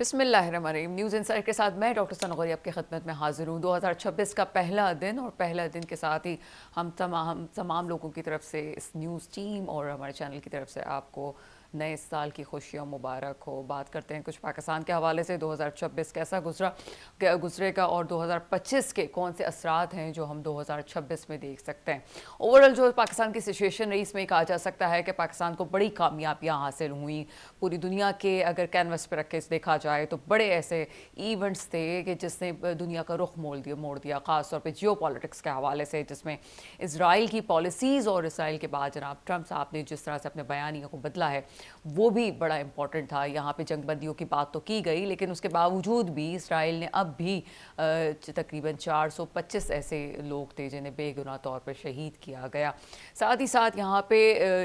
बिस्मिल्लाहिर्रहमानिर्रहीम। News inside के साथ मैं डॉक्टर सना गौरी आपकी खिदमत में हाजिर हूँ। 2026 का पहला दिन और पहला दिन के साथ ही हम तमाम लोगों की तरफ से, इस न्यूज़ टीम और हमारे चैनल की तरफ से आपको नए साल की खुशियाँ मुबारक हो। बात करते हैं कुछ पाकिस्तान के हवाले से। 2026 कैसा गुजरेगा और 2025 के कौन से असरात हैं जो हम 2026 में देख सकते हैं। ओवरऑल जो पाकिस्तान की सिचुएशन रही, इसमें कहा जा सकता है कि पाकिस्तान को बड़ी कामयाबियाँ हासिल हुई। पूरी दुनिया के अगर कैनवस पर रख के देखा जाए तो बड़े ऐसे इवेंट्स थे कि जिसने दुनिया का रुख मोड़ दिया ख़ास तौर पे जियो पॉलिटिक्स के हवाले से, जिसमें इसराइल की पॉलिसीज़ और इसराइल के बाद जनाब ट्रंप साहब ने जिस तरह से अपने बयानियों को बदला है वो भी बड़ा इंपॉर्टेंट था। यहाँ पे जंगबंदियों की बात तो की गई, लेकिन उसके बावजूद भी इसराइल ने अब भी तकरीबन 425 ऐसे लोग थे जिन्हें बेगुनाह तौर पर शहीद किया गया। साथ ही साथ यहाँ पे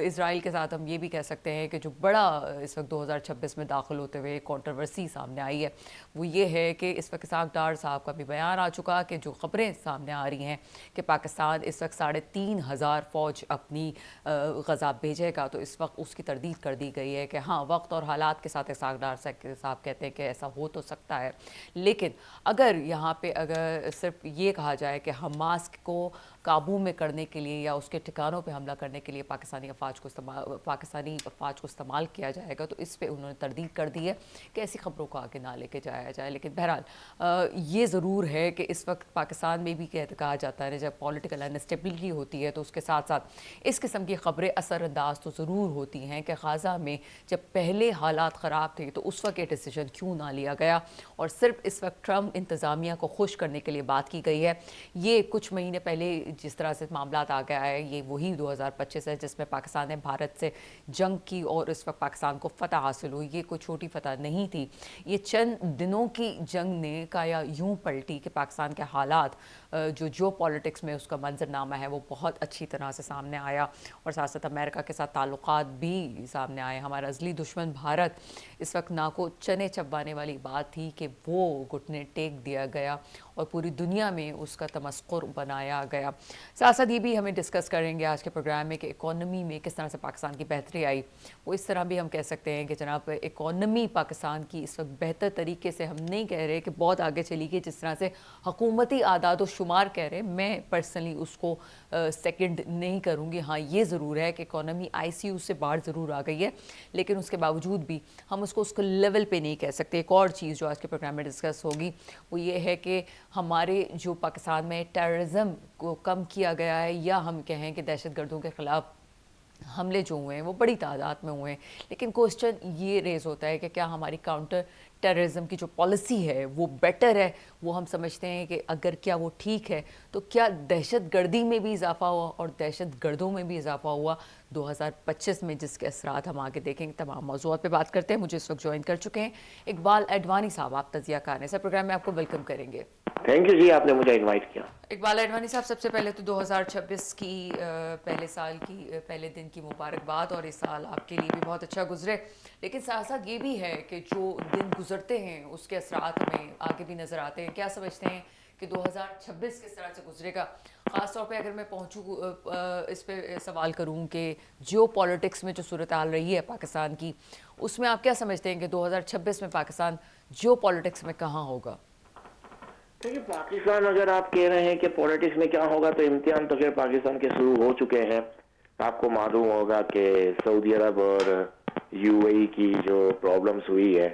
इसराइल के साथ हम ये भी कह सकते हैं कि जो बड़ा इस वक्त 2026 में दाखिल होते हुए कंट्रोवर्सी सामने आई है वो ये है कि इस वक्त इसहाक डार साहब का भी बयान आ चुका कि जो खबरें सामने आ रही हैं कि पाकिस्तान इस वक्त 3,500 फ़ौज अपनी गज़ा भेजेगा, तो इस वक्त उसकी तरदीद कर दी गई है कि हाँ, वक्त और हालात के साथ इसहाक डार साहब कहते हैं कि ऐसा हो तो सकता है। लेकिन अगर सिर्फ ये कहा जाए कि हमास को काबू में करने के लिए या उसके ठिकानों पे हमला करने के लिए पाकिस्तानी अफवाज को इस्तेमाल किया जाएगा, तो इस पे उन्होंने तरदीद कर दी है कि ऐसी खबरों को आगे ना लेके जाया जाए। लेकिन बहरहाल ये ज़रूर है कि इस वक्त पाकिस्तान में भी कहा जाता है जब पॉलिटिकल अनस्टेबिलिटी होती है तो उसके साथ साथ इस किस्म की खबरें असरअंदाज तो ज़रूर होती हैं कि गाज़ा में जब पहले हालात ख़राब थे तो उस वक्त ये डिसीजन क्यों ना लिया गया और सिर्फ इस वक्त ट्रम्प इंतज़ामिया को खुश करने के लिए बात की गई है। ये कुछ महीने पहले जिस तरह से मामला आ गया है ये वही 2025 है जिसमें पाकिस्तान ने भारत से जंग की और इस वक्त पाकिस्तान को फतह हासिल हुई। ये कोई छोटी फतह नहीं थी, ये चंद दिनों की जंग ने काया यूं पलटी कि पाकिस्तान के हालात जो पॉलिटिक्स में उसका मंजरनामा है वो बहुत अच्छी तरह से सामने आया और साथ साथ अमेरिका के साथ ताल्लुकात भी सामने आए। हमारा अज़ली दुश्मन भारत इस वक्त ना को चने चबाने वाली बात थी कि वो घुटने टेक दिया गया और पूरी दुनिया में उसका तमस्कुर बनाया गया। साथ साथ ये भी हमें डिस्कस करेंगे आज के प्रोग्राम में कि इकॉनमी में किस तरह से पाकिस्तान की बेहतरी आई। वो इस तरह भी हम कह सकते हैं कि जनाब इकॉनमी पाकिस्तान की इस वक्त बेहतर तरीके से, हम नहीं कह रहे कि बहुत आगे चली गई जिस तरह से हुकूमती आदाद व शुमार कह रहे, मैं पर्सनली उसको सेकंड नहीं करूँगी। हाँ, ये ज़रूर है कि इकॉनमी ICU से बाहर ज़रूर आ गई है, लेकिन उसके बावजूद भी हम उसको लेवल पे नहीं कह सकते। एक और चीज़ जो आज के प्रोग्राम में डिस्कस होगी वो ये है कि हमारे जो पाकिस्तान में टेररिज्म को कम किया गया है या हम कहें कि दहशतगर्दों के ख़िलाफ़ हमले जो हुए हैं वो बड़ी तादाद में हुए हैं, लेकिन क्वेश्चन ये रेज़ होता है कि क्या हमारी काउंटर टेररिज्म की जो पॉलिसी है वो बेटर है। वो हम समझते हैं कि अगर क्या वो ठीक है तो क्या दहशत गर्दी में भी इजाफा हुआ और दहशत गर्दों में भी इजाफा हुआ 2025 में, जिसके असरात हम आगे देखेंगे। तमाम मौज़ूआत पे बात करते हैं। मुझे इस वक्त ज्वाइन कर चुके हैं इकबाल एडवानी साहब, आप तजिया कार हैं। सर, प्रोग्राम में आपको वेलकम करेंगे। थैंक यू जी, आपने मुझे इनवाइट किया। इकबाल एडवानी साहब, सबसे पहले तो 2026 की पहले साल की पहले दिन की मुबारकबाद और इस साल आपके लिए भी बहुत अच्छा गुजरे। लेकिन साथ साथ ये भी है कि जो दिन गुजरते हैं उसके असरात हमें आगे भी नज़र आते हैं। क्या समझते हैं कि 2026 किस तरह से गुजरेगा? ख़ास तौर पे अगर मैं पहुंचूँ इस पे सवाल करूं कि जियो पॉलिटिक्स में जो सूरत हाल रही है पाकिस्तान की, उसमें आप क्या समझते हैं कि 2026 में पाकिस्तान जियो पॉलिटिक्स में कहाँ होगा? देखिए, पाकिस्तान अगर आप कह रहे हैं कि पॉलिटिक्स में क्या होगा तो इम्तिहान तो खैर पाकिस्तान के शुरू हो चुके हैं। आपको मालूम होगा कि सऊदी अरब और UAE की जो प्रॉब्लम्स हुई है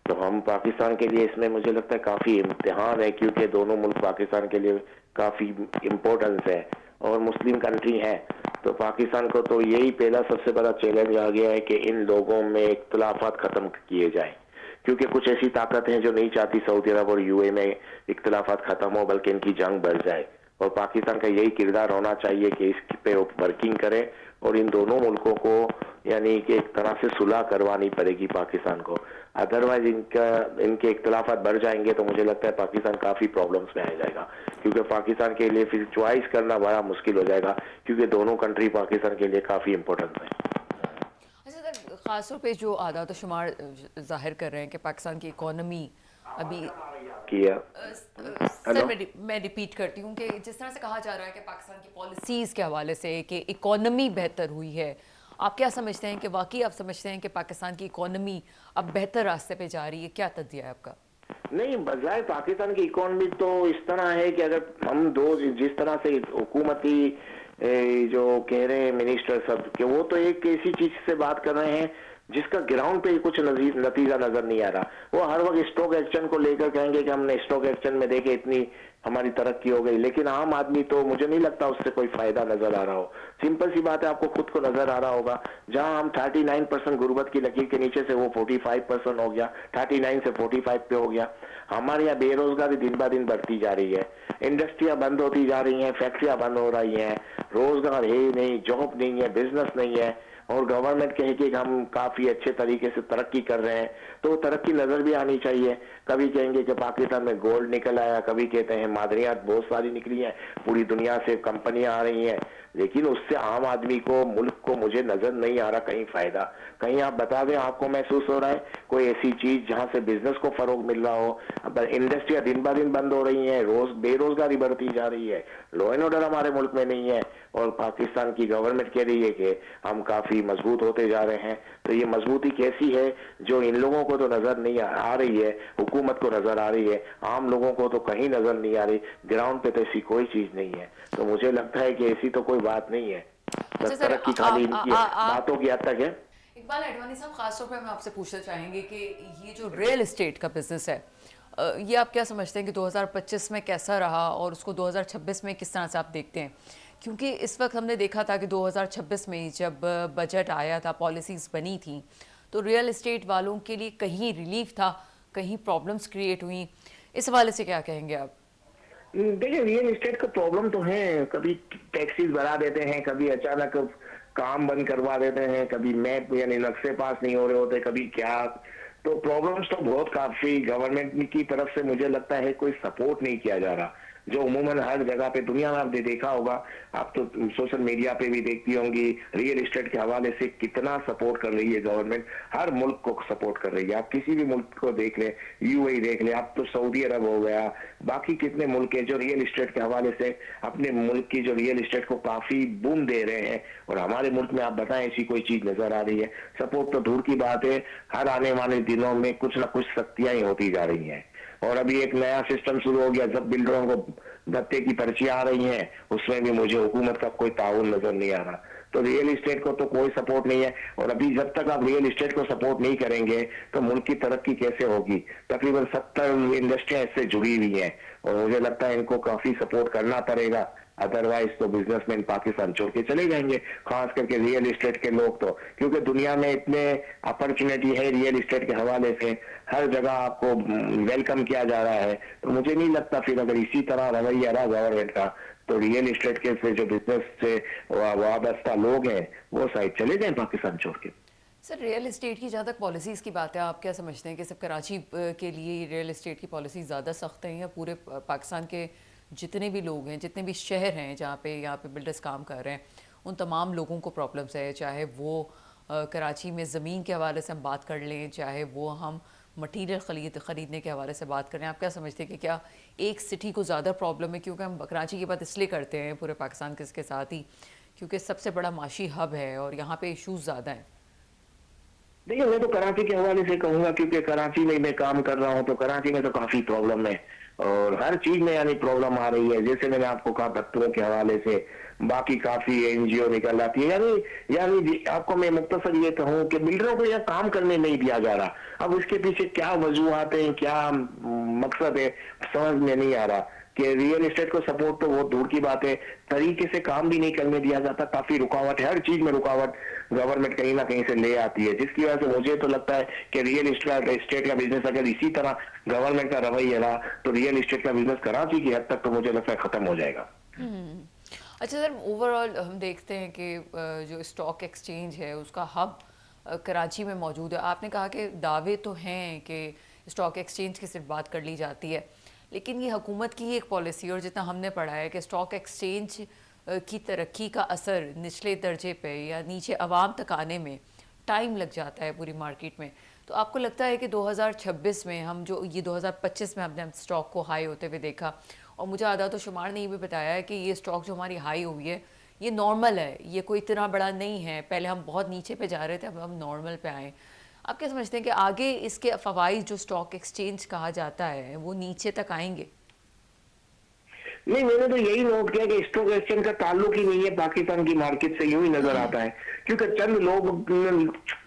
तो हम पाकिस्तान के लिए इसमें मुझे लगता है काफ़ी इम्तिहान है, क्योंकि दोनों मुल्क पाकिस्तान के लिए काफ़ी इम्पोर्टेंस है और मुस्लिम कंट्री है। तो पाकिस्तान को तो यही पहला सबसे बड़ा चैलेंज आ गया है कि इन लोगों में इख्तलाफात ख़त्म किए जाए, क्योंकि कुछ ऐसी ताकत हैं जो नहीं चाहती सऊदी अरब और UAE में इख्तलाफात खत्म हो बल्कि इनकी जंग बढ़ जाए। और पाकिस्तान का यही किरदार होना चाहिए कि इस पे वर्किंग करे और इन दोनों मुल्कों को यानी कि एक तरह से सुलह करवानी पड़ेगी पाकिस्तान को। अदरवाइज इनके इख्तलाफात बढ़ जाएंगे तो मुझे लगता है पाकिस्तान काफ़ी प्रॉब्लम्स में आ जाएगा, क्योंकि पाकिस्तान के लिए फिर चॉइस करना बड़ा मुश्किल हो जाएगा, क्योंकि दोनों कंट्री पाकिस्तान के लिए काफ़ी इंपॉर्टेंट है। अच्छा सर, ख़ासतौर पे जो आदात शुमार ज़ाहिर कर रहे हैं कि पाकिस्तान की इकॉनमी अभी किया। सर मैं रिपीट करती हूँ कि जिस तरह से कहा जा रहा है कि पाकिस्तान की पॉलिसीज़ के हवाले से कि इकॉनमी बेहतर हुई है, आप क्या समझते हैं कि वाकई आप समझते हैं कि पाकिस्तान की इकोनॉमी अब बेहतर रास्ते पे जा रही है? क्या तज्जिया है आपका? नहीं, बजाय पाकिस्तान की इकोनॉमी तो इस तरह है कि अगर हम दो जिस तरह से हुकूमती जो कह रहे हैं मिनिस्टर सब कि वो तो एक ऐसी चीज से बात कर रहे हैं जिसका ग्राउंड पे कुछ नतीजा नजर नहीं आ रहा। वो हर वक्त स्टॉक एक्सचेंज को लेकर कहेंगे कि हमने स्टॉक एक्सचेंज में देखे इतनी हमारी तरक्की हो गई, लेकिन आम आदमी तो मुझे नहीं लगता उससे कोई फायदा नजर आ रहा हो। सिंपल सी बात है, आपको खुद को नजर आ रहा होगा, जहां हम 39% गुर्बत की लकीर के नीचे से वो 45% हो गया, 39 से 45 पे हो गया। हमारे यहाँ बेरोजगारी दिन ब दिन बढ़ती जा रही है, इंडस्ट्रियां बंद होती जा रही हैं, फैक्ट्रियां बंद हो रही हैं, रोजगार है ही नहीं, जॉब नहीं है, बिजनेस नहीं है। और गवर्नमेंट कहे कि हम काफी अच्छे तरीके से तरक्की कर रहे हैं, तो तरक्की नजर भी आनी चाहिए। कभी कहेंगे कि पाकिस्तान में गोल्ड निकल आया, कभी कहते हैं मादनियात बहुत सारी निकली हैं, पूरी दुनिया से कंपनियां आ रही हैं, लेकिन उससे आम आदमी को, मुल्क को मुझे नजर नहीं आ रहा कहीं फायदा। कहीं आप बता दें, आपको महसूस हो रहा है कोई ऐसी चीज जहां से बिजनेस को फरोग मिल रहा हो? अब इंडस्ट्रियां दिन ब दिन बंद हो रही हैं, रोज बेरोजगारी बढ़ती जा रही है, लॉ एंड ऑर्डर हमारे मुल्क में नहीं है, और पाकिस्तान की गवर्नमेंट कह रही है कि हम काफी मजबूत होते जा रहे हैं। तो ये मजबूती कैसी है जो इन लोगों को तो नजर नहीं आ रही है, हुकूमत को नजर आ रही है, आम लोगों को तो कहीं नजर नहीं आ रही। ग्राउंड पे तो ऐसी कोई चीज नहीं है। तो मुझे लगता है कि ऐसी तो कोई बात नहीं है, अच्छा बस सर, तरक्की खाली इनकी बातों की हद तक है। इकबाल अडवाणी साहब, खासतौर पे हम आपसे पूछना चाहेंगे कि ये जो रियल एस्टेट का बिजनेस है, ये आप क्या समझते हैं कि 2025 में कैसा रहा और उसको 2026 में किस तरह से आप देखते हैं? क्योंकि इस वक्त हमने देखा था कि 2026 में जब बजट आया था, पॉलिसीज़ बनी थी, तो रियल एस्टेट वालों के लिए कहीं रिलीफ था, कहीं प्रॉब्लम्स क्रिएट हुई। इस हवाले से क्या कहेंगे आप? देखिए, रियल एस्टेट का प्रॉब्लम तो है, कभी टैक्सेस बढ़ा देते हैं, कभी अचानक काम बंद करवा देते हैं, कभी मैप यानी नक्शे पास नहीं हो रहे होते, कभी क्या। तो प्रॉब्लम्स तो बहुत काफी गवर्नमेंट की तरफ से मुझे लगता है कोई सपोर्ट नहीं किया जा रहा, जो उमूमन हर जगह पे दुनिया में आपने देखा होगा। आप तो सोशल मीडिया पे भी देखती होंगी, रियल एस्टेट के हवाले से कितना सपोर्ट कर रही है गवर्नमेंट, हर मुल्क को सपोर्ट कर रही है। आप किसी भी मुल्क को देख लें, यूएई देख लें, अब तो सऊदी अरब हो गया, बाकी कितने मुल्क हैं जो रियल एस्टेट के हवाले से अपने मुल्क की जो रियल एस्टेट को काफी बूम दे रहे हैं। और हमारे मुल्क में आप बताएं ऐसी कोई चीज नजर आ रही है? सपोर्ट तो दूर की बात है, हर आने वाले दिनों में कुछ ना कुछ सख्तियां ही होती जा रही हैं। और अभी एक नया सिस्टम शुरू हो गया, जब बिल्डरों को भत्ते की पर्चियां आ रही हैं, उसमें भी मुझे हुकूमत का कोई ताउन नजर नहीं आ रहा। तो रियल एस्टेट को तो कोई सपोर्ट नहीं है, और अभी जब तक आप रियल एस्टेट को सपोर्ट नहीं करेंगे तो मुल्क की तरक्की कैसे होगी? तकरीबन 70 इंडस्ट्रियां इससे जुड़ी हुई हैं, और मुझे लगता है इनको काफी सपोर्ट करना पड़ेगा, अदरवाइज तो बिजनेसमैन पाकिस्तान छोड़ के चले जाएंगे, खास करके रियल एस्टेट के लोग तो। क्योंकि दुनिया में इतने अपॉर्चुनिटी है रियल एस्टेट के हवाले से, हर जगह आपको वेलकम किया जा रहा है। तो मुझे नहीं लगता फिर अगर इसी तरह रवैया रहा गवर्नमेंट का, तो रियल एस्टेट के से जो बिजनेस से वाबस्ता लोग हैं वो शायद चले जाएं पाकिस्तान छोड़ के। सर, रियल एस्टेट की जहाँ तक पॉलिसीज़ की बात है, आप क्या समझते हैं कि सिर्फ कराची के लिए रियल एस्टेट की पॉलिसी ज़्यादा सख्त हैं, या पूरे पाकिस्तान के जितने भी लोग हैं, जितने भी शहर हैं जहाँ पे यहाँ पे बिल्डर्स काम कर रहे हैं, उन तमाम लोगों को प्रॉब्लम्स है? चाहे वो कराची में ज़मीन के हवाले से हम बात कर लें, चाहे वो हम मटीरियल ख़रीदने के हवाले से बात करें, आप क्या समझते हैं कि क्या एक सिटी को ज़्यादा प्रॉब्लम है? क्योंकि हम कराची की बात इसलिए करते हैं पूरे पाकिस्तान के इसके साथ ही क्योंकि सबसे बड़ा माशी हब है और यहाँ पे इशूज़ ज़्यादा हैं। देखिए, मैं तो कराची के हवाले से कहूंगा, क्योंकि कराची में मैं काम कर रहा हूं, तो कराची में तो काफी प्रॉब्लम है, और हर चीज में यानी प्रॉब्लम आ रही है। जैसे मैंने आपको कहा भत्तों के हवाले से, बाकी काफी एनजीओ निकल आती है, यानी आपको मैं मुख्तसर ये कहूँ कि बिल्डरों को यह काम करने नहीं दिया जा रहा। अब इसके पीछे क्या वजूहात हैं, क्या मकसद है, समझ में नहीं आ रहा। कि रियल एस्टेट को सपोर्ट तो बहुत दूर की बात है, तरीके से काम भी नहीं करने दिया जाता, काफी रुकावट है, हर चीज में रुकावट गवर्नमेंट कहीं ना कहीं से ले आती है, जिसकी वजह से मुझे तो लगता है कि रियल एस्टेट का बिजनेस अगर इसी तरह गवर्नमेंट का रवैया रहा तो रियल एस्टेट का बिजनेस कराची की हद तक तो मुझे लगता है खत्म हो जाएगा। अच्छा सर, ओवरऑल हम देखते हैं कि जो स्टॉक एक्सचेंज है उसका हब कराची में मौजूद है। आपने कहा कि दावे तो हैं कि स्टॉक एक्सचेंज की सिर्फ बात कर ली जाती है, लेकिन ये हुकूमत की एक पॉलिसी, और जितना हमने पढ़ा है कि स्टॉक एक्सचेंज की तरक्की का असर निचले दर्जे पे या नीचे आवाम तक आने में टाइम लग जाता है पूरी मार्केट में। तो आपको लगता है कि 2026 में हम जो ये 2025 में हमने हम स्टॉक को हाई होते हुए देखा, और मुझे आधा तो शुमार ने ये भी बताया है कि ये स्टॉक जो हमारी हाई हुई है ये नॉर्मल है, ये कोई इतना बड़ा नहीं है, पहले हम बहुत नीचे पे जा रहे थे, अब हम नॉर्मल पे आए। आप क्या समझते हैं कि आगे इसके फवाइद जो स्टॉक एक्सचेंज कहा जाता है वो नीचे तक आएंगे? नहीं, मैंने तो यही नोट किया कि स्टॉक एक्सचेंज का ताल्लुक ही नहीं है पाकिस्तान की मार्केट से, यूं ही नजर आता है। क्योंकि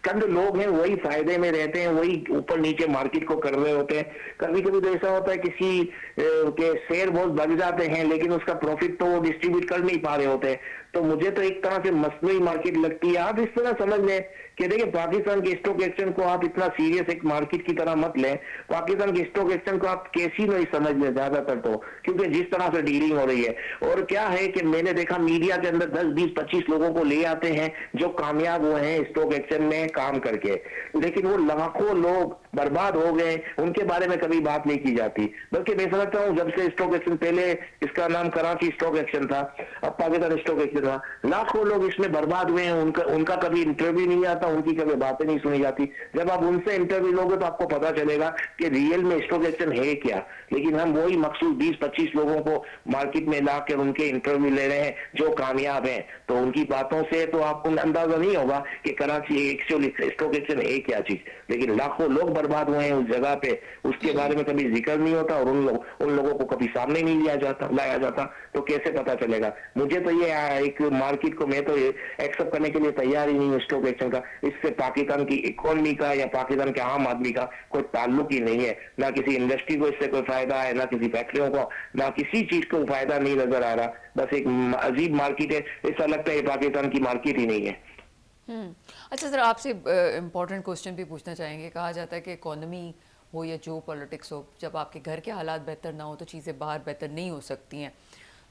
चंद लोग हैं, वही फायदे में रहते हैं, वही ऊपर नीचे मार्केट को कर रहे होते हैं। कभी कभी तो ऐसा होता है किसी के शेयर बहुत बढ़ जाते हैं, लेकिन उसका प्रॉफिट तो वो डिस्ट्रीब्यूट कर नहीं पा रहे होते हैं। तो मुझे तो एक तरह से मसनूई मार्केट लगती है। आप इस तरह समझ लें कि देखिए, पाकिस्तान के स्टॉक एक्सचेंज को आप इतना सीरियस एक मार्केट की तरह मत लें। पाकिस्तान के स्टॉक एक्सचेंज को आप कैसीनो ही समझ लें ज्यादातर तो, क्योंकि जिस तरह से डीलिंग हो रही है। और क्या है कि मैंने देखा मीडिया के अंदर 10, 20, 25 लोगों को ले आते हैं जो कामयाब हुए हैं स्टॉक एक्सचेंज में काम करके, लेकिन वो लाखों लोग बर्बाद हो गए, उनके बारे में कभी बात नहीं की जाती। बल्कि मैं समझता हूँ जब से स्टॉक एक्सचेंज, पहले इसका नाम कराची स्टॉक एक्सचेंज था, अब पाकिस्तान स्टॉक एक्सचेंज था, लाखों लोग इसमें बर्बाद हुए हैं, उनका कभी इंटरव्यू नहीं आता, उनकी कभी बातें नहीं सुनी जाती। जब आप उनसे इंटरव्यू लोगे तो आपको पता चलेगा कि रियल में स्टॉक एक्सचेंज है क्या। लेकिन हम वही मखसूस 20-25 लोगों को मार्केट में लाकर उनके इंटरव्यू ले रहे हैं जो कामयाब हैं, तो उनकी बातों से तो आपको अंदाजा नहीं होगा कि कराची एक्चुअली स्टॉक एक्सचेंज है क्या चीज। लेकिन लाखों लोग बर्बाद हुए हैं उस जगह पे, उसके बारे में कभी जिक्र नहीं होता, और उन लोगों को कभी सामने नहीं लाया जाता, तो कैसे पता चलेगा। मुझे तो ये एक मार्केट को मैं तो एक्सेप्ट करने के लिए तैयार ही नहीं हूँ स्टॉक एक्सचेंज का। इससे पाकिस्तान की इकोनॉमी का या पाकिस्तान के आम आदमी का कोई ताल्लुक ही नहीं है। ना किसी इंडस्ट्री को इससे कोई फायदा है, ना किसी फैक्ट्रियों को, ना किसी चीज को फायदा नहीं नजर आ रहा। बस एक अजीब मार्केट है, ऐसा लगता है पाकिस्तान की मार्केट ही नहीं है। अच्छा सर, आपसे इम्पोर्टेंट क्वेश्चन भी पूछना चाहेंगे। कहा जाता है कि इकोनॉमी हो या जो पॉलिटिक्स हो, जब आपके घर के हालात बेहतर ना हो तो चीज़ें बाहर बेहतर नहीं हो सकती हैं।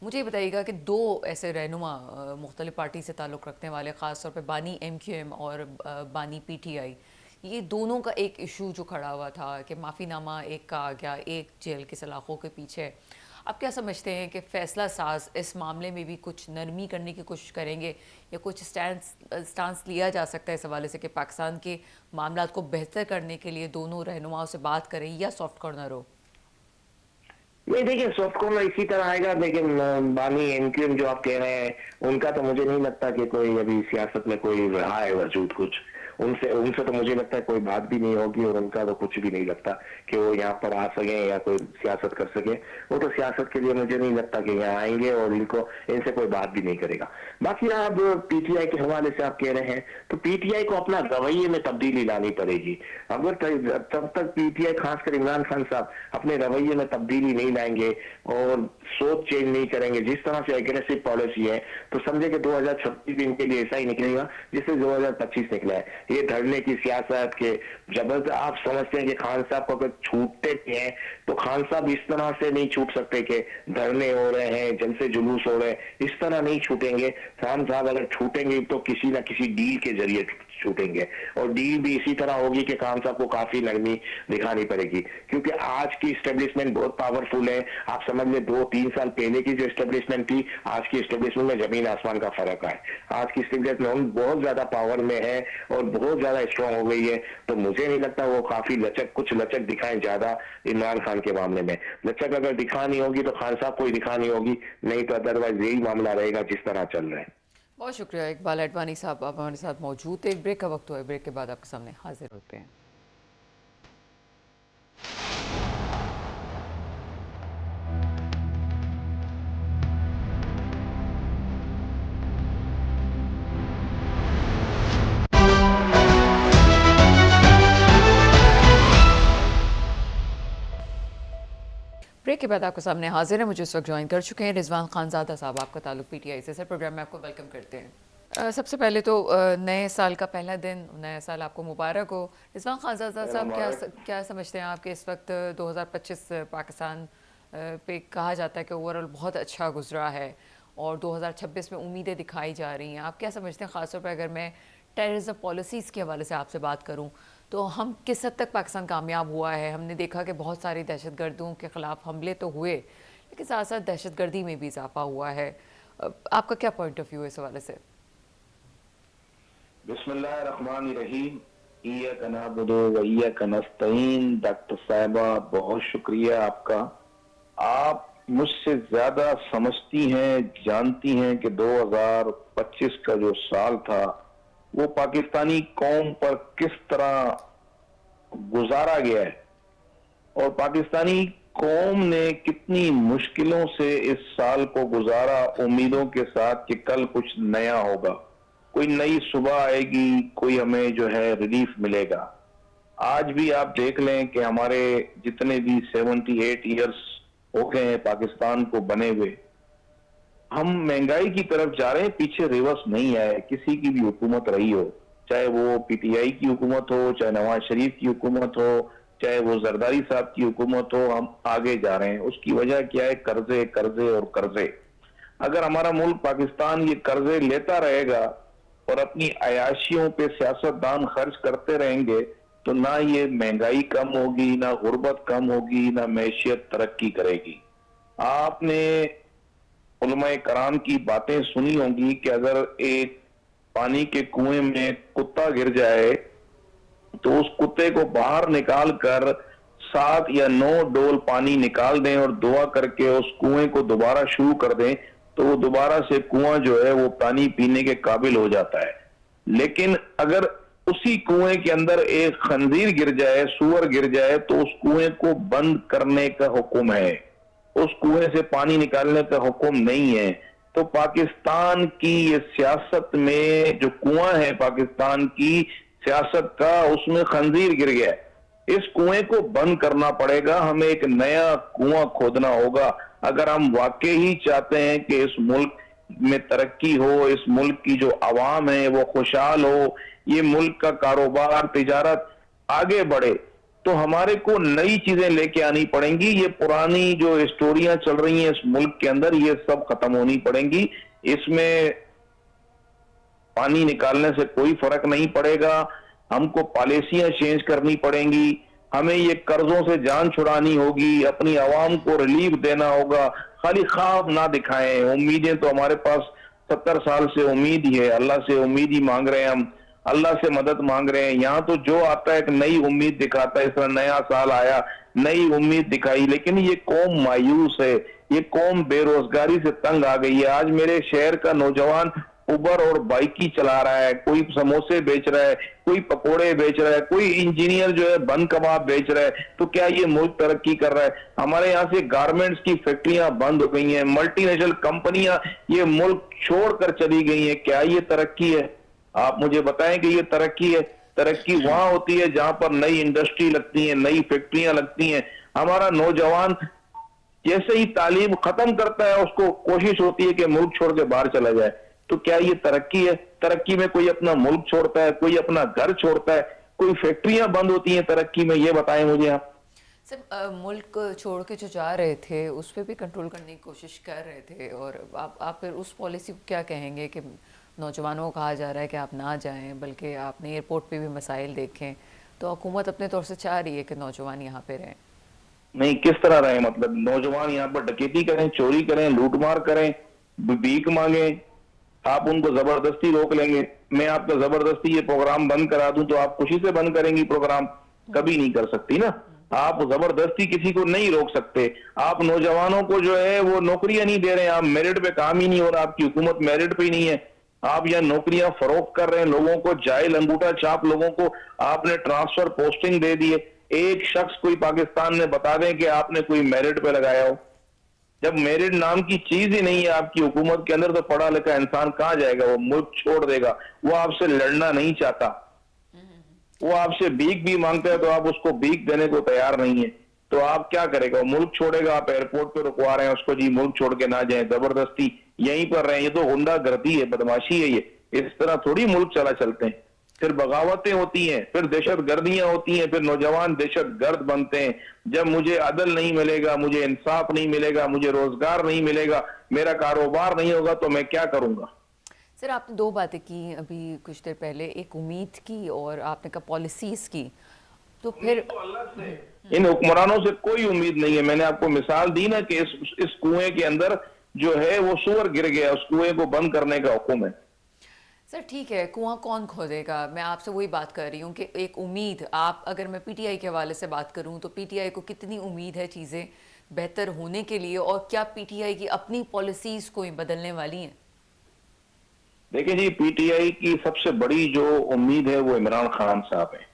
मुझे ये बताइएगा कि दो ऐसे रहनुमा मुख्तलिफ पार्टी से ताल्लुक़ रखने वाले, ख़ास तौर पे बानी MQM और बानी PTI, ये दोनों का एक इशू जो खड़ा हुआ था कि माफ़ीनामा एक का आ गया, एक जेल के सलाखों के पीछे। आप क्या समझते हैं कि फ़ैसला साज इस मामले में भी कुछ नरमी करने की कोशिश करेंगे, या कुछ स्टांस लिया जा सकता है इस हवाले से कि पाकिस्तान के मामलात को बेहतर करने के लिए दोनों रहनुमाओं से बात करें, या सॉफ्ट कॉर्नर हो? नहीं, देखिए, सॉफ्ट कॉर्नर इसी तरह आएगा, लेकिन बानी MQM जो आप कह रहे हैं, उनका तो मुझे नहीं लगता कि कोई अभी सियासत में कोई रहा है वजूद कुछ। उनसे उनसे तो मुझे लगता है कोई बात भी नहीं होगी, और उनका तो कुछ भी नहीं लगता कि वो यहाँ पर आ सके या कोई सियासत कर सके। वो तो सियासत के लिए मुझे नहीं लगता कि यहाँ आएंगे, और इनसे कोई बात भी नहीं करेगा। बाकी आप PTI के हवाले से आप कह रहे हैं, तो PTI को अपना रवैये में तब्दीली लानी पड़ेगी। अगर तब तक PTI, खासकर इमरान खान साहब, अपने रवैये में तब्दीली नहीं लाएंगे और सोच चेंज नहीं करेंगे, जिस तरह से एग्रेसिव पॉलिसी है, तो समझे कि 2026 इनके लिए ऐसा ही निकलेगा जिससे 2025 निकला है। ये धरने की सियासत के जबरदस्त, आप समझते हैं कि खान साहब को अगर छूटते हैं तो खान साहब इस तरह से नहीं छूट सकते कि धरने हो रहे हैं, जलसे जुलूस हो रहे हैं, इस तरह नहीं छूटेंगे। खान साहब अगर छूटेंगे तो किसी ना किसी डील के जरिए छूटेंगे, और डील भी इसी तरह होगी कि खान साहब को काफी नरमी दिखानी पड़ेगी, क्योंकि आज की स्टेब्लिशमेंट बहुत पावरफुल है। आप समझ लें 2-3 साल पहले की जो स्टेब्लिशमेंट थी, आज की स्टेब्लिशमेंट में जमीन आसमान का फर्क है। आज की स्टेब्लिशमेंट बहुत ज्यादा पावर में है और बहुत ज्यादा स्ट्रांग हो गई है। तो मुझे नहीं लगता वो काफी कुछ लचक दिखाएं ज्यादा इमरान खान के मामले में। लचक अगर दिखानी होगी तो खान साहब को ही दिखानी होगी, नहीं तो अदरवाइज यही मामला रहेगा जिस तरह चल रहा है। बहुत शुक्रिया इकबाल एडवानी साहब, आप हमारे साथ मौजूद थे। एक ब्रेक का वक्त हुआ है, ब्रेक के बाद आपके सामने हाजिर होते हैं। ब्रेक के बाद आपके सामने हाजिर है, मुझे इस वक्त ज्वाइन कर चुके हैं रिजवान खानजादा साहब। आपका ताल्लुक PTI से। सर, प्रोग्राम में आपको वेलकम करते हैं। सबसे पहले तो नए साल का पहला दिन, नया साल आपको मुबारक हो। रिजवान खानजादा साहब, क्या समझते हैं आपके इस वक्त 2025 पाकिस्तान पे कहा जाता है कि ओवरऑल बहुत अच्छा गुजरा है, और 2026 में उम्मीदें दिखाई जा रही हैं। आप क्या समझते हैं, ख़ासतौर पर अगर मैं टेररिज्म पॉलिसीज़ के हवाले से आपसे बात करूं, तो हम किस हद तक पाकिस्तान कामयाब हुआ है? हमने देखा कि बहुत सारी दहशतगर्दों के ख़िलाफ़ हमले तो हुए, लेकिन साथ साथ दहशतगर्दी में भी इजाफा हुआ है। आपका क्या पॉइंट ऑफ व्यू है इस हवाले से? बिस्मिल्लाहिर्रहमानिर्रहीम, इय्याका नअबुदु व इय्याका नस्तईन। डॉक्टर साहिबा, बहुत शुक्रिया आपका। आप मुझसे ज्यादा समझती हैं, जानती हैं कि 2025 का जो साल था वो पाकिस्तानी कौम पर किस तरह गुजारा गया है और पाकिस्तानी कौम ने कितनी मुश्किलों से इस साल को गुजारा, उम्मीदों के साथ कि कल कुछ नया होगा, कोई नई सुबह आएगी, कोई हमें जो है रिलीफ मिलेगा। आज भी आप देख लें कि हमारे जितने भी 78 ईयर्स हो गए हैं पाकिस्तान को बने हुए, हम महंगाई की तरफ जा रहे हैं, पीछे रिवर्स नहीं आए। किसी की भी हुकूमत रही हो, चाहे वो पीटीआई की हुकूमत हो, चाहे नवाज शरीफ की हुकूमत हो, चाहे वो जरदारी साहब की हुकूमत हो, हम आगे जा रहे हैं। उसकी वजह क्या है? कर्जे, कर्जे और कर्जे। अगर हमारा मुल्क पाकिस्तान ये कर्जे लेता रहेगा और अपनी अयाशियों पे सियासतदान खर्च करते रहेंगे तो ना ये महंगाई कम होगी, ना गुर्बत कम होगी, ना मैशियत तरक्की करेगी। आपने उलमाए कराम की बातें सुनी होंगी कि अगर एक पानी के कुएं में कुत्ता गिर जाए तो उस कुत्ते को बाहर निकाल कर 7 या 9 डोल पानी निकाल दें और दुआ करके उस कुएं को दोबारा शुरू कर दें तो वो दोबारा से कुआं जो है वो पानी पीने के काबिल हो जाता है। लेकिन अगर उसी कुएं के अंदर एक खंजीर गिर जाए, सूअर गिर जाए, तो उस कुएं को बंद करने का हुक्म है, उस कुएं से पानी निकालने का हुक्म नहीं है। तो पाकिस्तान की ये सियासत में जो कुआं है पाकिस्तान की सियासत का, उसमें खंजीर गिर गया है। इस कुएं को बंद करना पड़ेगा, हमें एक नया कुआं खोदना होगा अगर हम वाकई ही चाहते हैं कि इस मुल्क में तरक्की हो, इस मुल्क की जो आवाम है वो खुशहाल हो, ये मुल्क का कारोबार, तिजारत आगे बढ़े। तो हमारे को नई चीजें लेके आनी पड़ेंगी। ये पुरानी जो स्टोरियां चल रही हैं इस मुल्क के अंदर, ये सब खत्म होनी पड़ेंगी। इसमें पानी निकालने से कोई फर्क नहीं पड़ेगा। हमको पॉलिसियां चेंज करनी पड़ेंगी, हमें ये कर्जों से जान छुड़ानी होगी, अपनी आवाम को रिलीफ देना होगा। खाली ख्वाब ना दिखाएं। उम्मीदें तो हमारे पास 70 साल से उम्मीद ही है, अल्लाह से उम्मीद ही मांग रहे हैं, हम अल्लाह से मदद मांग रहे हैं। यहाँ तो जो आता है एक नई उम्मीद दिखाता है, इस तरह नया साल आया, नई उम्मीद दिखाई, लेकिन ये कौम मायूस है, ये कौम बेरोजगारी से तंग आ गई है। आज मेरे शहर का नौजवान उबर और बाइकी चला रहा है, कोई समोसे बेच रहा है, कोई पकोड़े बेच रहा है, कोई इंजीनियर जो है बन कबाब बेच रहा है। तो क्या ये मुल्क तरक्की कर रहा है? हमारे यहाँ से गारमेंट्स की फैक्ट्रियां बंद हो गई हैं, मल्टीनेशनल कंपनियां ये मुल्क छोड़कर चली गई हैं। क्या ये तरक्की है? आप मुझे बताएं कि ये तरक्की है? तरक्की वहां होती है जहां पर नई इंडस्ट्री लगती है, नई फैक्ट्रियां लगती हैं। हमारा नौजवान जैसे ही तालीम खत्म करता है उसको कोशिश होती है कि मुल्क छोड़ के बाहर चला जाए। तो क्या ये तरक्की है? तरक्की में कोई अपना मुल्क छोड़ता है, कोई अपना घर छोड़ता है, कोई फैक्ट्रियां बंद होती हैं तरक्की में? ये बताएं मुझे आप। सर मुल्क छोड़ के जो जा रहे थे उस पर भी कंट्रोल करने की कोशिश कर रहे थे, और आप फिर उस पॉलिसी को क्या कहेंगे कि नौजवानों को कहा जा रहा है कि आप ना जाएं, बल्कि आपने एयरपोर्ट पे भी मसाइल देखें, तो हुकूमत अपने तौर से चाह रही है कि नौजवान यहाँ पे रहें। नहीं, किस तरह रहे? मतलब नौजवान यहाँ पर डकैती करें, चोरी करें, लूटमार करें, भीख मांगे, आप उनको जबरदस्ती रोक लेंगे? मैं आपका जबरदस्ती ये प्रोग्राम बंद करा दूं तो आप खुशी से बंद करेंगी प्रोग्राम? कभी नहीं कर सकती ना। आप जबरदस्ती किसी को नहीं रोक सकते। आप नौजवानों को जो है वो नौकरियां नहीं दे रहे हैं, आप मेरिट पे काम ही नहीं हो रहा, आपकी हुकूमत मेरिट पे ही नहीं है। आप यहाँ नौकरियां फरोख्त कर रहे हैं लोगों को, जाहिल अंगूठा छाप लोगों को आपने ट्रांसफर पोस्टिंग दे दी है। एक शख्स कोई पाकिस्तान में बता दें कि आपने कोई मेरिट पे लगाया हो? जब मेरिट नाम की चीज ही नहीं है आपकी हुकूमत के अंदर तो पढ़ा लिखा इंसान कहां जाएगा? वो मुल्क छोड़ देगा। वो आपसे लड़ना नहीं चाहता, वो आपसे भीख भी मांगता है तो आप उसको भीख देने को तैयार नहीं है। तो आप क्या करेगा? वो मुल्क छोड़ेगा, आप एयरपोर्ट पे रुकवा रहे हैं उसको, जी मुल्क छोड़ के ना जाए, जबरदस्ती यहीं पर रहे। ये तो गुंडागर्दी है, बदमाशी है। ये इस तरह थोड़ी मुल्क चलते हैं। फिर बगावतें होती हैं, फिर दहशत गर्दियां होती हैं, फिर नौजवान दहशत गर्द बनते हैं। जब मुझे अदल नहीं मिलेगा, मुझे इंसाफ नहीं मिलेगा, मुझे रोजगार नहीं मिलेगा, मेरा कारोबार नहीं होगा तो मैं क्या करूंगा? सर आपने दो बातें की अभी कुछ देर पहले, एक उम्मीद की और आपने कहा पॉलिसीज की, तो फिर इन हुक्मरानों से कोई उम्मीद नहीं है। मैंने आपको मिसाल दी ना कि इस कुएं के अंदर जो है वो सूअर गिर गया, उस कुएं को बंद करने का हुक्म है। सर ठीक है, कुआं कौन खोदेगा? मैं आपसे वही बात कर रही हूँ कि एक उम्मीद, आप अगर मैं पीटीआई के हवाले से बात करूँ तो पीटीआई को कितनी उम्मीद है चीज़ें बेहतर होने के लिए, और क्या पीटीआई की अपनी पॉलिसीज कोई बदलने वाली हैं? देखिए जी, पीटीआई की सबसे बड़ी जो उम्मीद है वो इमरान खान साहब है।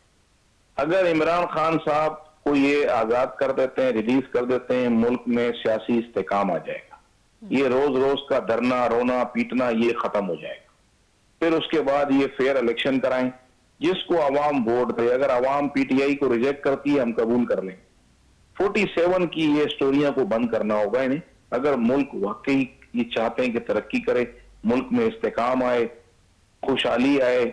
अगर इमरान खान साहब को ये आजाद कर देते हैं, रिलीज कर देते हैं, मुल्क में सियासी इस्तेकाम आ जाएगा। ये रोज रोज का धरना, रोना, पीटना ये खत्म हो जाएगा। फिर उसके बाद ये फेयर इलेक्शन कराएं, जिसको अवाम वोट दे। अगर अवाम पीटीआई को रिजेक्ट करती है, हम कबूल कर लेंगे। 47 की ये स्टोरियां को बंद करना होगा इन्हें। अगर मुल्क वाकई ये चाहते हैं कि तरक्की करे, मुल्क में इस्तेकाम आए, खुशहाली आए,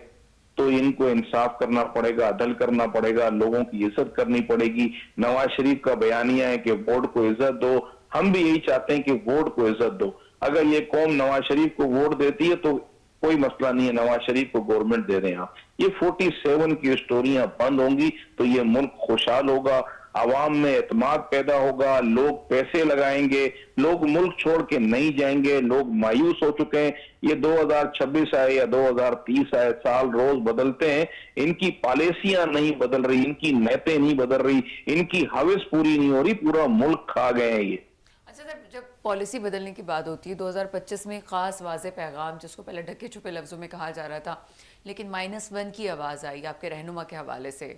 तो इनको इंसाफ करना पड़ेगा, अदल करना पड़ेगा, लोगों की इज्जत करनी पड़ेगी। नवाज शरीफ का बयानिया है कि वोट को इज्जत दो। हम भी यही चाहते हैं कि वोट को इज्जत दो। अगर ये कौम नवाज शरीफ को वोट देती है तो कोई मसला नहीं है, नवाज शरीफ को गवर्नमेंट दे दें आप। ये 47 की स्टोरियां बंद होंगी तो ये मुल्क खुशहाल होगा, आवाम में एतमाद पैदा होगा, लोग पैसे लगाएंगे, लोग मुल्क छोड़ के नहीं जाएंगे। लोग मायूस हो चुके हैं। ये 2026 आए या 2030 आए, साल रोज बदलते हैं, इनकी पॉलिसियां नहीं बदल रही, इनकी नीयतें नहीं बदल रही, इनकी हवस पूरी नहीं हो रही, पूरा मुल्क खा गए हैं ये। अच्छा सर, जब पॉलिसी बदलने की बात होती है 2025 में खास वाज़े पैगाम, जिसको पहले ढके छुपे लफ्ज़ों में कहा जा रहा था, लेकिन -1 की आवाज़ आई आपके रहनुमा के हवाले से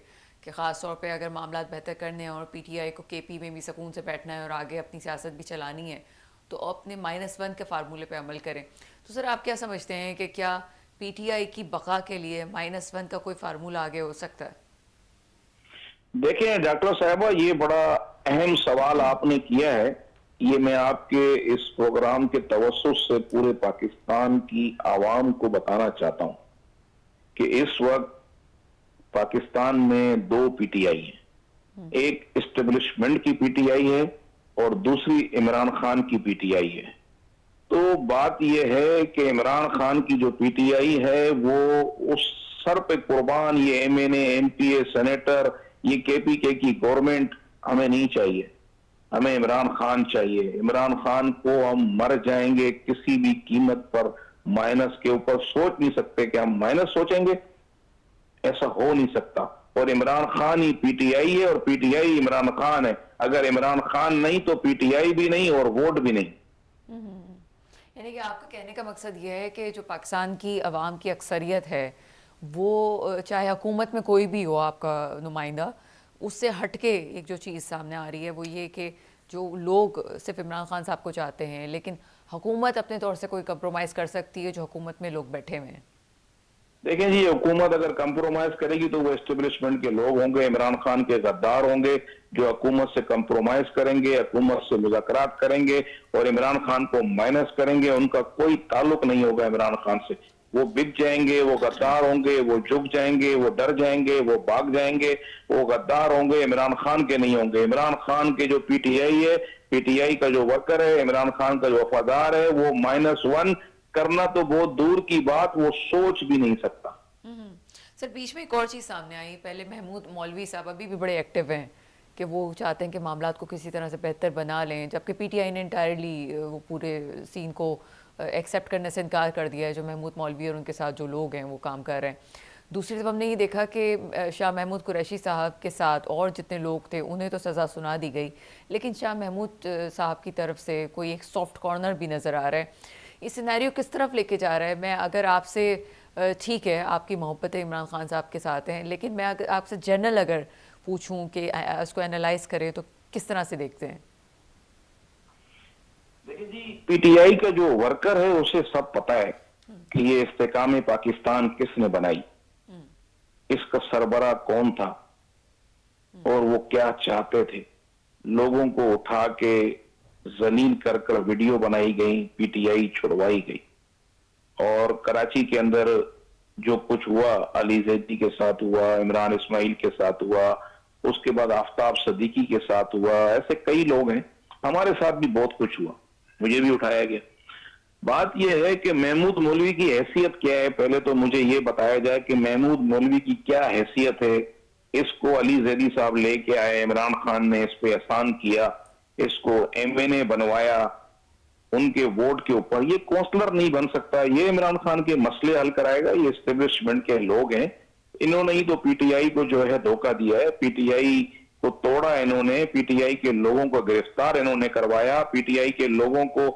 कि ख़ास तौर पे अगर मामला बेहतर करने हैं और पीटीआई को केपी में भी सुकून से बैठना है और आगे अपनी सियासत भी चलानी है, तो अपने -1 के फार्मूले पे अमल करें। तो सर, आप क्या समझते हैं कि क्या पीटीआई की बका के लिए -1 का कोई फार्मूला आगे हो सकता है? देखिए डॉक्टर साहबा, ये बड़ा अहम सवाल आपने किया है। ये मैं आपके इस प्रोग्राम के तवज्जुह से पूरे पाकिस्तान की आवाम को बताना चाहता हूं कि इस वक्त पाकिस्तान में 2 पीटीआई हैं। एक इस्टेब्लिशमेंट की पीटीआई है और दूसरी इमरान खान की पीटीआई है। तो बात यह है कि इमरान खान की जो पीटीआई है वो उस सर पे कुर्बान, ये एमएनए, एमपीए, सेनेटर, ये केपीके की गवर्नमेंट हमें नहीं चाहिए। हमें इमरान खान चाहिए। इमरान खान को हम मर जाएंगे किसी भी कीमत पर, माइनस के ऊपर सोच नहीं सकते कि हम माइनस सोचेंगे, ऐसा हो नहीं सकता। और इमरान खान ही पीटीआई है और पीटीआई इमरान खान है। अगर इमरान खान नहीं तो पीटीआई भी नहीं और वोट भी नहीं। यानी कि आपका कहने का मकसद ये है कि जो पाकिस्तान की आवाम की अक्सरियत है, वो चाहे हुकूमत में कोई भी हो आपका नुमाइंदा, उससे हटके एक जो चीज़ सामने आ रही है वो ये कि जो लोग सिर्फ इमरान खान साहब को चाहते हैं, लेकिन हुकूमत अपने तौर से कोई कंप्रोमाइज़ कर सकती है जो हुकूमत में लोग बैठे हुए हैं। देखें जी, हुकूमत अगर कंप्रोमाइज करेगी तो वो एस्टेब्लिशमेंट के लोग होंगे, इमरान खान के गद्दार होंगे जो हुकूमत से कंप्रोमाइज करेंगे, हुकूमत से मुज़ाकरात करेंगे और इमरान खान को माइनस करेंगे। उनका कोई ताल्लुक नहीं होगा इमरान खान से। वो बिक जाएंगे, वो गद्दार होंगे, वो झुक जाएंगे, वो डर जाएंगे, वो भाग जाएंगे, वो गद्दार होंगे, इमरान खान के नहीं होंगे। इमरान खान के जो पीटीआई है, पीटीआई का जो वर्कर है, इमरान खान का जो वफादार है, वो -1 करना तो बहुत दूर की बात, वो सोच भी नहीं सकता। सर, बीच में एक और चीज़ सामने आई। पहले महमूद मौलवी साहब अभी भी बड़े एक्टिव हैं कि वो चाहते हैं कि मामलात को किसी तरह से बेहतर बना लें, जबकि पीटीआई ने इंटायरली वो पूरे सीन को एक्सेप्ट करने से इनकार कर दिया है। जो महमूद मौलवी और उनके साथ जो लोग हैं वो काम कर रहे हैं। दूसरी तरफ हमने ये देखा कि शाह महमूद कुरैशी साहब के साथ और जितने लोग थे उन्हें तो सज़ा सुना दी गई, लेकिन शाह महमूद साहब की तरफ से कोई एक सॉफ्ट कॉर्नर भी नज़र आ रहा है। ये सिनेरियो किस तरफ लेके जा रहा है? मैं अगर आपसे, ठीक है आपकी मोहब्बतें इमरान खान साहब के साथ हैं, लेकिन मैं अगर आपसे जनरल अगर पूछूं कि उसको एनालाइज करें तो किस तरह से देखते हैं? देखिए जी, पीटीआई का जो वर्कर है उसे सब पता है कि ये इस्तेकाम पाकिस्तान किसने बनाई, इसका सरबरा कौन था और वो क्या चाहते थे। लोगों को उठा के जलील कर कर वीडियो बनाई गई, पीटीआई छुड़वाई गई। और कराची के अंदर जो कुछ हुआ, अली जैदी के साथ हुआ, इमरान इस्माइल के साथ हुआ, उसके बाद आफ्ताब सदीकी के साथ हुआ, ऐसे कई लोग हैं। हमारे साथ भी बहुत कुछ हुआ, मुझे भी उठाया गया। बात यह है कि महमूद मौलवी की हैसियत क्या है। पहले तो मुझे ये बताया जाए कि महमूद मौलवी की क्या हैसियत है। इसको अली जैदी साहब लेके आए, इमरान खान ने इस पे एहसान किया, इसको एमएनए बनवाया उनके वोट के ऊपर। ये काउंसलर नहीं बन सकता, ये इमरान खान के मसले हल कराएगा, ये एस्टेब्लिशमेंट के लोग हैं। इन्होंने ही तो पीटीआई को जो है धोखा दिया है। पीटीआई को तोड़ा इन्होंने, पीटीआई के लोगों को गिरफ्तार इन्होंने करवाया, पीटीआई के लोगों को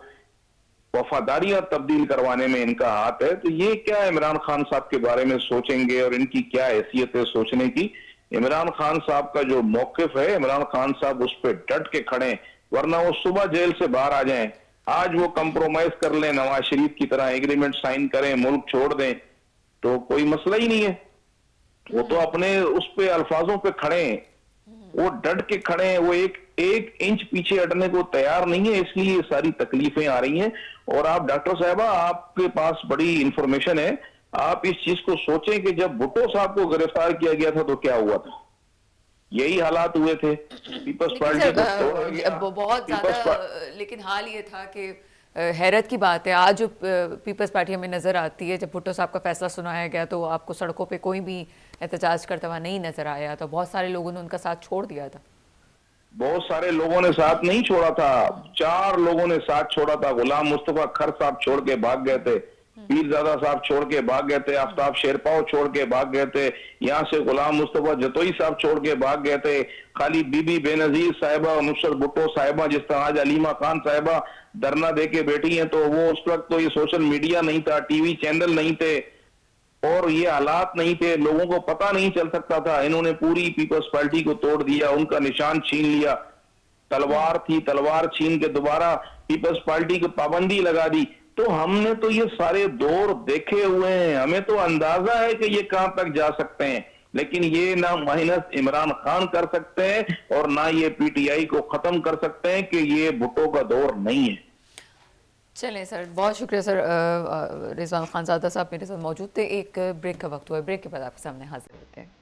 वफादारियां तब्दील करवाने में इनका हाथ है। तो ये क्या इमरान खान साहब के बारे में सोचेंगे और इनकी क्या हैसियत है सोचने की। इमरान खान साहब का जो मौकिफ है, इमरान खान साहब उस पर डट के खड़े, वरना वो सुबह जेल से बाहर आ जाएं, आज वो कंप्रोमाइज कर लें, नवाज शरीफ की तरह एग्रीमेंट साइन करें, मुल्क छोड़ दें, तो कोई मसला ही नहीं है। वो तो अपने उस पे अल्फाजों पे खड़े हैं, वो डट के खड़े हैं, वो एक इंच पीछे हटने को तैयार नहीं है, इसलिए ये सारी तकलीफें आ रही हैं। और आप डॉक्टर साहबा, आपके पास बड़ी इंफॉर्मेशन है, आप इस चीज को सोचें कि जब भुट्टो साहब को गिरफ्तार किया गया था तो क्या हुआ था, यही हालात हुए थे। पीपल्स पार्टी को तोड़ा गया, बहुत ज्यादा, लेकिन हाल ये था कि हैरत की बात है, आज जो पीपल्स पार्टी हमें नजर आती है, जब भुट्टो साहब का फैसला सुनाया गया तो आपको सड़कों पे कोई भी एहतजाज करता हुआ नहीं नजर आया, तो बहुत सारे लोगों ने उनका साथ छोड़ दिया था। बहुत सारे लोगों ने साथ नहीं छोड़ा था, 4 लोगों ने साथ छोड़ा था। गुलाम मुस्तफा खर साहब छोड़ के भाग गए थे, पीरजादा साहब छोड़ के भाग गए थे, आफ्ताब शेरपाव छोड़ के भाग गए थे, यहाँ से गुलाम मुस्तफा जतोई साहब छोड़ के भाग गए थे, खाली बीबी बेनजीर साहिबा और नुसरत भुट्टो साहिबा, जिस तरह आज अलीमा खान साहिबा धरना दे के बैठी हैं, तो वो उस वक्त तो ये सोशल मीडिया नहीं था, टीवी चैनल नहीं थे और ये हालात नहीं थे, लोगों को पता नहीं चल सकता था। इन्होंने पूरी पीपल्स पार्टी को तोड़ दिया, उनका निशान छीन लिया, तलवार थी, तलवार छीन के दोबारा पीपल्स पार्टी को पाबंदी लगा दी। तो हमने तो ये सारे दौर देखे हुए हैं, हमें तो अंदाजा है कि ये कहां तक जा सकते हैं, लेकिन ये ना माइनस इमरान खान कर सकते हैं और ना ये पीटीआई को खत्म कर सकते हैं कि ये भुट्टो का दौर नहीं है। चलें सर, बहुत शुक्रिया सर। रिजवान खानजादा साहब मेरे साथ मौजूद थे। एक ब्रेक का वक्त हुआ है, ब्रेक के बाद आपके सामने हाजिर होते हैं।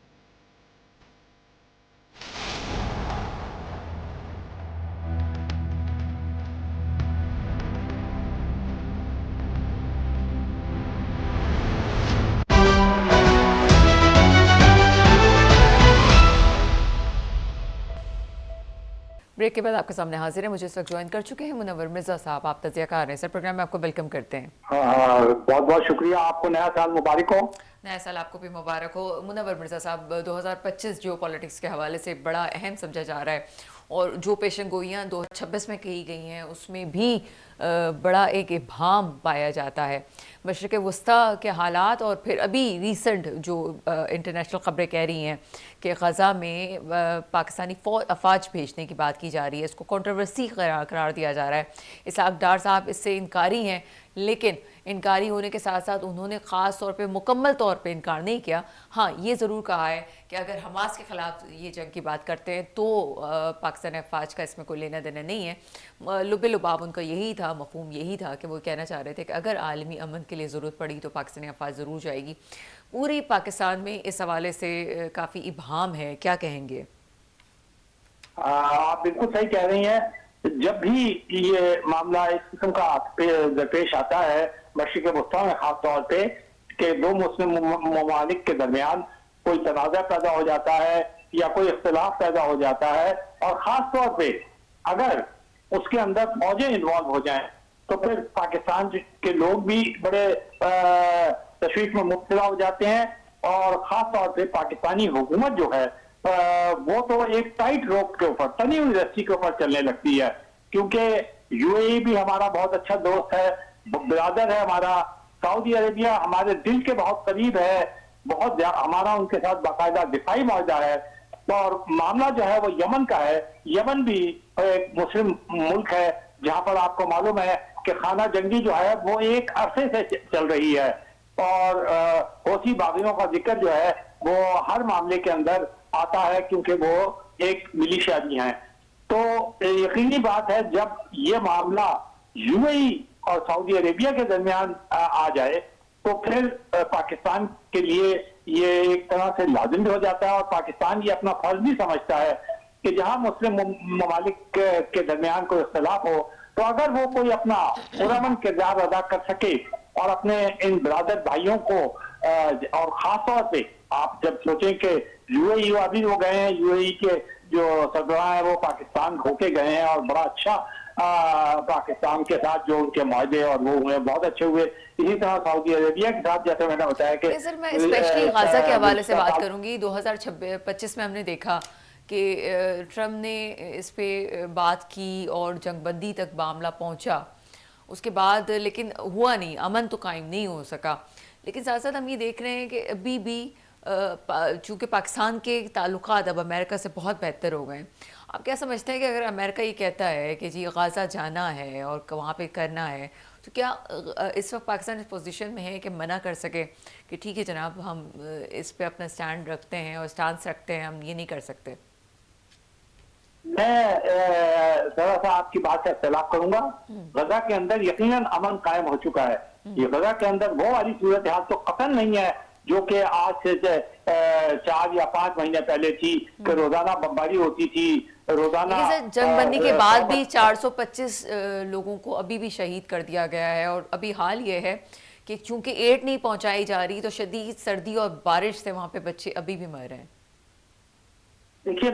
ब्रेक के बाद आपके सामने हाजिर है। मुझे इस वक्त ज्वाइन कर चुके हैं मुनव्वर मिर्जा साहब, आप तज़कियाकार हैं सर, प्रोग्राम में आपको वेलकम करते हैं। बहुत बहुत शुक्रिया, आपको नया साल मुबारक हो। नया साल आपको भी मुबारक हो। मुनव्वर मिर्जा साहब, 2025 जो पॉलिटिक्स के हवाले से बड़ा अहम समझा जा रहा है और जो पेशन गोइयाँ 2026 में कही गई हैं उसमें भी बड़ा एक इबाम पाया जाता है। मशरिक़ वस्ता के हालात और फिर अभी रिसेंट जो इंटरनेशनल ख़बरें कह रही हैं कि ग़ज़ा में पाकिस्तानी अफवाज भेजने की बात की जा रही है, इसको कंट्रोवर्सी करार दिया जा रहा है। इसहाक़ डार साहब इससे इनकारी हैं, लेकिन इनकारी होने के साथ साथ उन्होंने ख़ास तौर पे मुकम्मल तौर पे इनकार नहीं किया। हाँ, ये ज़रूर कहा है कि अगर हमास के ख़िलाफ़ ये जंग की बात करते हैं तो पाकिस्तानी अफवाज का इसमें कोई लेना देना नहीं है। लुबे लुबाब उनका यही था, मफहूम यही था कि वो कहना चाह रहे थे कि अगर आलमी अमन के लिए ज़रूरत पड़ी तो पाकिस्तानी अफवाज ज़रूर जाएगी। पूरी पाकिस्तान में इस हवाले से काफ़ी इबाम है, क्या कहेंगे? आप बिल्कुल सही कह रही हैं। जब भी ये मामला इस किस्म का पेश आता है मशरिक़ वस्ता में, खास तौर पे कि दो मुस्लिम ममालिक के दरमियान कोई तनाज़ा पैदा हो जाता है या कोई इख्तिलाफ पैदा हो जाता है और ख़ास तौर पे अगर उसके अंदर फौजें इन्वॉल्व हो जाएं, तो फिर पाकिस्तान के लोग भी बड़े तशवीश में मुब्तला हो जाते हैं और ख़ास तौर पे पाकिस्तानी हुकूमत जो है वो तो एक टाइट रोप के ऊपर, तनी हुई रस्सी के ऊपर चलने लगती है, क्योंकि यूएई भी हमारा बहुत अच्छा दोस्त है, ब्रादर है हमारा, सऊदी अरेबिया हमारे दिल के बहुत करीब है, बहुत हमारा उनके साथ बाकायदा दिफाई माहदा है। और मामला जो है वो यमन का है। यमन भी एक मुस्लिम मुल्क है जहां पर आपको मालूम है कि खाना जंगी जो है वो एक अरसे से चल रही है और हौसी बागियों का जिक्र जो है वो हर मामले के अंदर आता है, क्योंकि वो एक मिलिशिया भी हैं। तो यकीनी बात है जब ये मामला यूएई और सऊदी अरेबिया के दरमियान आ जाए तो फिर पाकिस्तान के लिए ये एक तरह से लाजिम भी हो जाता है और पाकिस्तान ये अपना फर्ज भी समझता है कि जहां मुस्लिम ममालिक के दरमियान कोई इख्तिलाफ हो तो अगर वो कोई अपना पुरअमन किरदार अदा कर सके और अपने इन ब्रादर भाइयों को और खास तौर पे आप जब सोचें कि यूएई अभी वो गए हैं, यूएई के जो सरबराह हैं वो पाकिस्तान होके गए हैं और बड़ा अच्छा पाकिस्तान के साथ जो उनके मुआहदे और वो हुए बहुत अच्छे हुए। इसी तरह सऊदी अरेबिया के साथ जैसे मैंने बताया कि सर मैं स्पेशली गाजा के हवाले से बात करूंगी। 2025 में हमने देखा कि ट्रम्प ने इस पे बात की और जंगबंदी तक मामला पहुंचा, उसके बाद लेकिन हुआ नहीं, अमन तो कायम नहीं हो सका। लेकिन साथ साथ हम ये देख रहे हैं कि अभी भी चूँकि पाकिस्तान के ताल्लुकात अब अमेरिका से बहुत बेहतर हो गए हैं। आप क्या समझते हैं कि अगर अमेरिका ये कहता है कि जी गाज़ा जाना है और वहाँ पे करना है, तो क्या इस वक्त पाकिस्तान इस पोजीशन में है कि मना कर सके कि ठीक है जनाब, हम इस पे अपना स्टैंड रखते हैं और स्टांस रखते हैं, हम ये नहीं कर सकते? मैं जरा सा आपकी बात से इख्तिलाफ करूंगा। गजा के अंदर यकीनन अमन कायम हो चुका है। ये गजा के अंदर वो वाली सूरत हाल तो कतई नहीं है जो कि आज से 4 या 5 महीने पहले थी कि रोजाना बमबारी होती थी, रोजाना। लेकिन सर जंगबंदी के बाद भी 425 लोगों को अभी भी शहीद कर दिया गया है, और अभी हाल ये है कि चूंकि एड नहीं पहुंचाई जा रही तो शदीद सर्दी और बारिश से वहाँ पे बच्चे अभी भी मर रहे हैं। देखिए,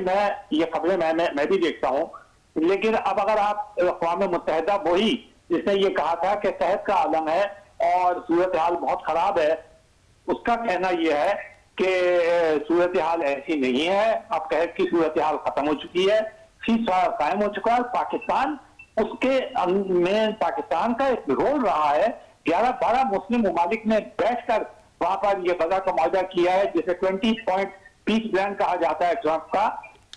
ये खबरें मैं भी देखता हूँ, लेकिन अब अगर आप अक़वाम मुत्तहिदा वही जिसने ये कहा था कि तहत का आलम है और सूरत हाल बहुत खराब है, उसका कहना यह है कि सूरत हाल ऐसी नहीं है, अब कहत की सूरत हाल खत्म हो चुकी है, सीज़फायर कायम हो चुका है। पाकिस्तान उसके में पाकिस्तान का एक रोल रहा है। 11-12 मुस्लिम ममालिक ने बैठकर वहां पर ये गजा का मुआहदा किया है, जिसे 20 पॉइंट पीस प्लान कहा जाता है ट्रंप का।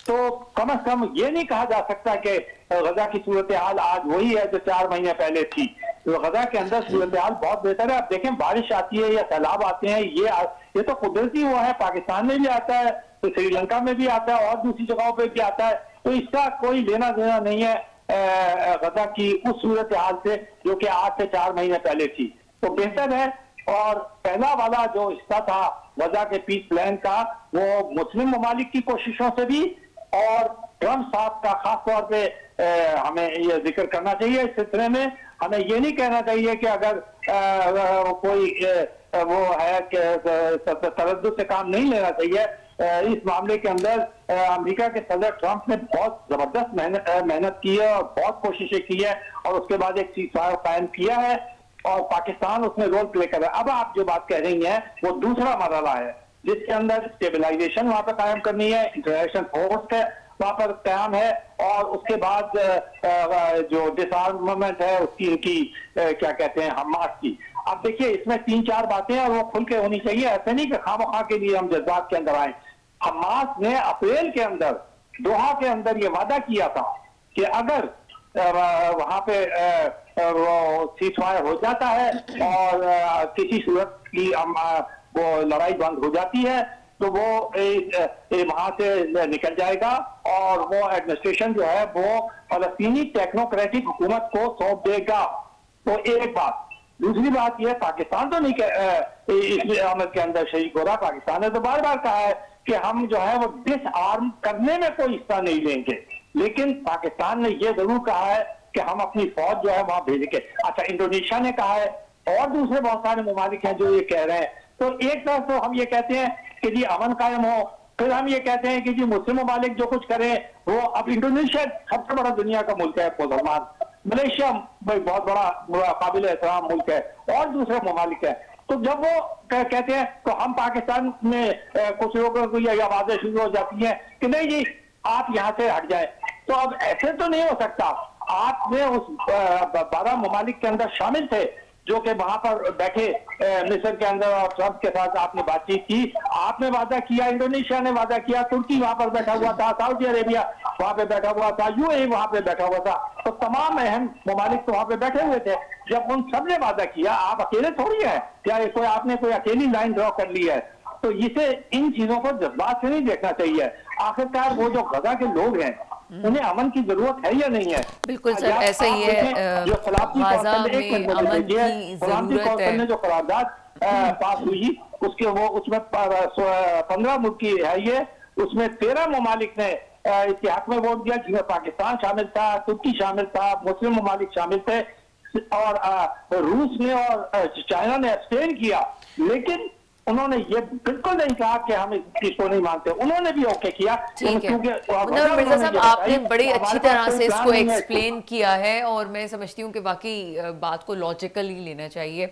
तो कम से कम ये नहीं कहा जा सकता कि गजा की सूरत हाल आज वही है जो 4 महीने पहले थी। तो गजा के अंदर सूरत हाल बहुत बेहतर है। आप देखें, बारिश आती है या सैलाब आते हैं, ये तो कुदरती हुआ है। पाकिस्तान में भी आता है, तो श्रीलंका में भी आता है और दूसरी जगहों पे भी आता है। तो इसका कोई लेना देना नहीं है गजा की उस सूरत हाल से जो कि आज से 4 महीने पहले थी। तो बेहतर है। और पहला वाला जो हिस्सा था गजा के पीस प्लान का, वो मुस्लिम ममालिक की कोशिशों से भी और ट्रंप साहब का खास तौर पे हमें ये जिक्र करना चाहिए। इस सिलसिले में हमें ये नहीं कहना चाहिए कि अगर कोई वो है कि तरद्दुद से काम नहीं लेना चाहिए। इस मामले के अंदर अमेरिका के सदर ट्रंप ने बहुत जबरदस्त मेहनत की है और बहुत कोशिशें की है और उसके बाद एक सीज़फायर कायम किया है और पाकिस्तान उसमें रोल प्ले कर रहा है। अब आप जो बात कह रही हैं वो दूसरा मरहला है जिसके अंदर स्टेबलाइजेशन वहां पर कायम करनी है, इंटरनेशनल फोर्स है वहां पर कायम है, और उसके बाद जो डिसआर्ममेंट है उसकी इनकी क्या कहते हैं हमास की। अब देखिए, इसमें 3-4 बातें और वो खुल के होनी चाहिए। ऐसे नहीं कि खामखा के लिए हम जज्बात के अंदर आए। हमास ने अप्रैल के अंदर दोहा के अंदर ये वादा किया था कि अगर वहां पे वो सीज़फायर हो जाता है और किसी सूरत की वो लड़ाई बंद हो जाती है तो वो वहां से निकल जाएगा और वो एडमिनिस्ट्रेशन जो है वो फलस्तीनी टेक्नोक्रेटिक हुकूमत को सौंप देगा। तो एक बात। दूसरी बात यह, पाकिस्तान तो नहीं इस आमद के अंदर शरीक हो रहा। पाकिस्तान ने तो बार बार कहा है कि हम जो है वो डिसआर्म करने में कोई हिस्सा नहीं लेंगे, लेकिन पाकिस्तान ने यह जरूर कहा है कि हम अपनी फौज जो है वहां भेजेंगे। अच्छा, इंडोनेशिया ने कहा है और दूसरे बहुत सारे ममालिक हैं जो ये कह रहे हैं। तो एक तरफ तो हम ये कहते हैं कि जी अमन कायम हो, फिर हम ये कहते हैं कि जी मुस्लिम ममालिक जो कुछ करें वो। अब इंडोनेशिया सबसे बड़ा दुनिया का मुल्क है मुसलमान, मलेशिया बहुत बड़ा काबिल एहतराम मुल्क है और दूसरे ममालिक है। तो जब वो कहते हैं तो हम पाकिस्तान में कुछ लोगों को ये आवाजें शुरू हो जाती हैं कि नहीं जी आप यहाँ से हट जाए। तो अब ऐसे तो नहीं हो सकता। आपने उस 12 ममालिक के अंदर शामिल थे जो कि वहां पर बैठे मिस्र के अंदर और ट्रंप के साथ आपने बातचीत की। आपने वादा किया, इंडोनेशिया ने वादा किया, तुर्की वहां पर बैठा हुआ था, सऊदी अरेबिया वहां पे बैठा हुआ था, यूएई वहां पे बैठा हुआ था। तो तमाम अहम ममालिक तो वहां पे बैठे हुए थे। जब उन सब ने वादा किया, आप अकेले थोड़ी है क्या, आपने कोई अकेली लाइन ड्रॉ कर ली है। तो इसे इन चीजों को जज्बात से नहीं देखना चाहिए। आखिरकार वो जो गजा के लोग हैं उन्हें अमन की जरूरत है या नहीं है। बिल्कुल सर, ऐसा ही है। जो सलामती गाजा कौंसिल में ने अमन की जरूरत है। जो करारदाद पास हुई उसके वो उसमें 15 मुल्क की है ये, उसमें 13 ममालिक ने इत्तेहाद में वोट दिया जिसमें पाकिस्तान शामिल था, तुर्की शामिल था, मुस्लिम ममालिक शामिल थे और रूस ने और चाइना ने एब्सटेन किया। लेकिन उन्होंने ये बिल्कुल नहीं कहा कि हम इस चीज को नहीं मानते, उन्होंने भी ओके किया। ठीक है मिर्जा साहब, आपने बड़ी अच्छी तरह से इसको एक्सप्लेन किया है और मैं समझती हूँ कि बाकी बात को लॉजिकली लेना चाहिए,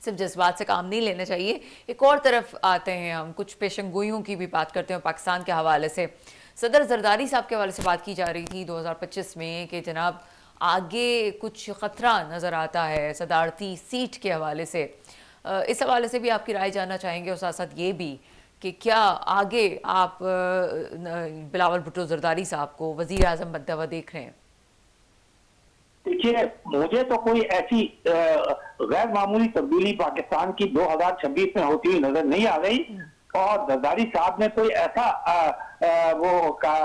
सिर्फ जज्बात से काम नहीं लेना चाहिए। एक और तरफ आते हैं, हम कुछ पेशंगोइयों की भी बात करते हैं पाकिस्तान के हवाले से। सदर जरदारी साहब के हवाले से बात की जा रही थी 2025 में कि जनाब आगे कुछ खतरा नज़र आता है सदारती सीट के हवाले से। इस हवाले से भी आपकी राय जानना चाहेंगे और साथ साथ ये भी कि क्या आगे आप बिलावल भुट्टो जरदारी साहब को वज़ीर आज़म बनता हुआ देख रहे हैं? देखिए, मुझे तो कोई ऐसी गैर मामूली तब्दीली पाकिस्तान की 2026 में होती हुई नजर नहीं आ रही, और जरदारी साहब ने कोई ऐसा